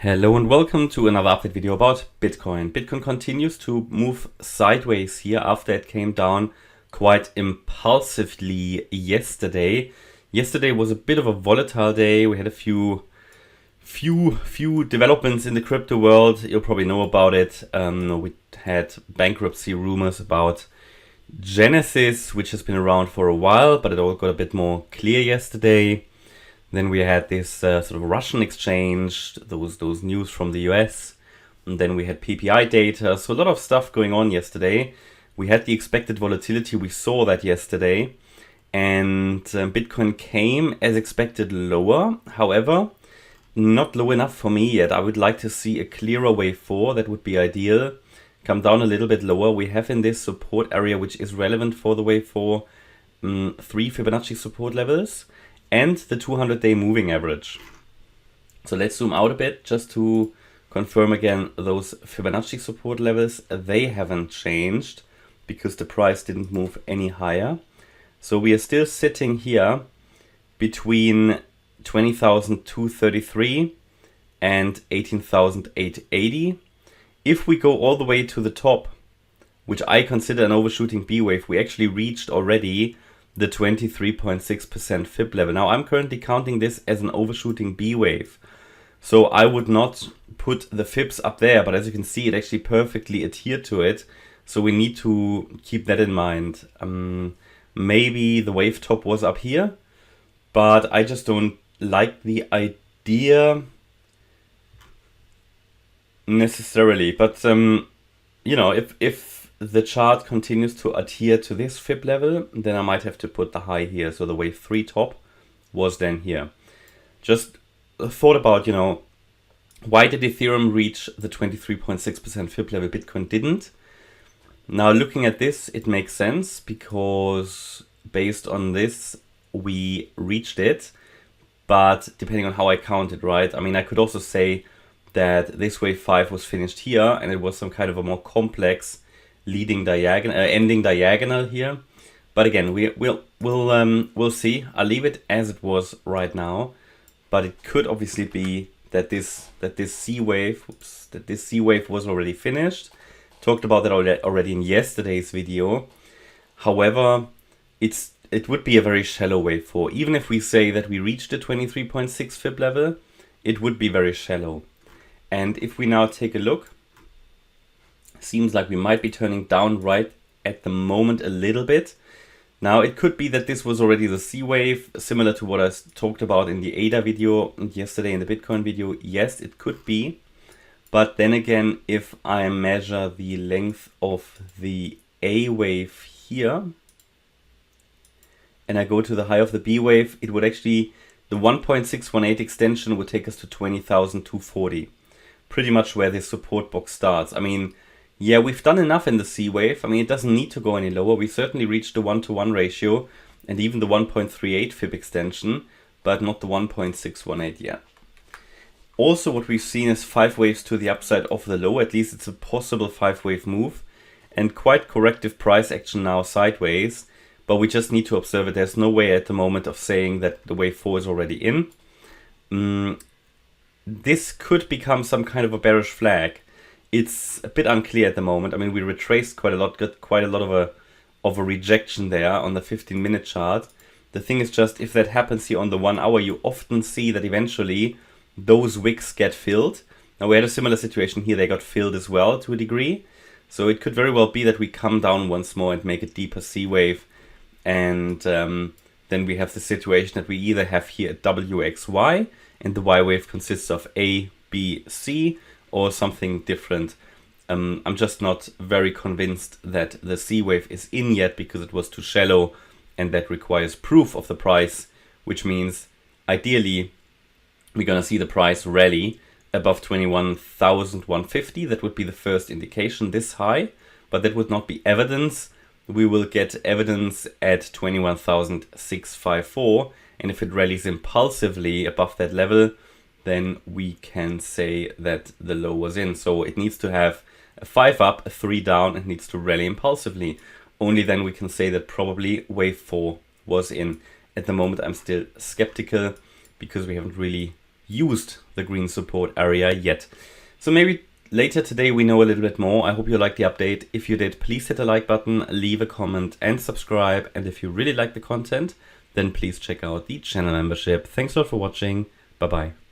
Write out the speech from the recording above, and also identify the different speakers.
Speaker 1: Hello and welcome to another update video about Bitcoin. Bitcoin continues to move sideways here after it came down quite impulsively yesterday. Yesterday was a bit of a volatile day. We had a few developments in the crypto world. You'll probably know about it. We had bankruptcy rumors about Genesis, which has been around for a while, but it all got a bit more clear yesterday. Then we had this sort of Russian exchange, those news from the US. And then we had PPI data. So a lot of stuff going on yesterday. We had the expected volatility. We saw that yesterday. And Bitcoin came as expected lower. However, not low enough for me yet. I would like to see a clearer wave 4. That would be ideal. Come down a little bit lower. We have in this support area, which is relevant for the wave 4, 3 Fibonacci support levels and the 200-day moving average. So let's zoom out a bit just to confirm again those Fibonacci support levels. They haven't changed because the price didn't move any higher. So we are still sitting here between 20,233 and 18,880. If we go all the way to the top, which I consider an overshooting B wave, we actually reached already the 23.6% Fib level. Now I'm currently counting this as an overshooting B wave. So I would not put the Fibs up there, but as you can see, it actually perfectly adhered to it. So we need to keep that in mind. Maybe the wave top was up here, but I just don't like the idea necessarily. But you know, if the chart continues to adhere to this Fib level, then I might have to put the high here. So the wave 3 top was then here. Just thought about, you know, why did Ethereum reach the 23.6% Fib level? Bitcoin didn't. Now looking at this, it makes sense because based on this, we reached it. But depending on how I count it, right? I mean, I could also say that this wave 5 was finished here and it was some kind of a more complex leading diagonal, ending diagonal here. But again, we'll see. I'll leave it as it was right now. But it could obviously be that this C wave was already finished. Talked about that already in yesterday's video. However, it would be a very shallow wave 4. Even if we say that we reached the 23.6 Fib level, it would be very shallow. And if we now take a look, seems like we might be turning down right at the moment a little bit. Now it could be that this was already the C wave, similar to what I talked about in the ADA video and yesterday in the Bitcoin video. Yes, it could be. But then again, if I measure the length of the A wave here and I go to the high of the B wave, it would actually, the 1.618 extension would take us to 20,240. Pretty much where this support box starts. I mean, yeah, we've done enough in the C wave. I mean, it doesn't need to go any lower. We certainly reached the 1-to-1 ratio and even the 1.38 Fib extension, but not the 1.618 yet. Also, what we've seen is 5 waves to the upside of the low. At least it's a possible 5-wave move and quite corrective price action now sideways. But we just need to observe it. There's no way at the moment of saying that the wave 4 is already in. This could become some kind of a bearish flag. It's a bit unclear at the moment. I mean, we retraced quite a lot, got quite a lot of a rejection there on the 15-minute chart. The thing is just, if that happens here on the 1 hour, you often see that eventually those wicks get filled. Now, we had a similar situation here. They got filled as well to a degree. So it could very well be that we come down once more and make a deeper C wave. And then we have the situation that we either have here a WXY, and the Y wave consists of A, B, C, or something different. I'm just not very convinced that the C wave is in yet because it was too shallow and that requires proof of the price, which means ideally we're going to see the price rally above 21,150. That would be the first indication this high, but that would not be evidence. We will get evidence at 21,654, and if it rallies impulsively above that level, then we can say that the low was in. So it needs to have a 5 up, a 3 down, and needs to rally impulsively. Only then we can say that probably wave 4 was in. At the moment, I'm still skeptical because we haven't really used the green support area yet. So maybe later today we know a little bit more. I hope you liked the update. If you did, please hit the like button, leave a comment and subscribe. And if you really like the content, then please check out the channel membership. Thanks a lot for watching. Bye bye.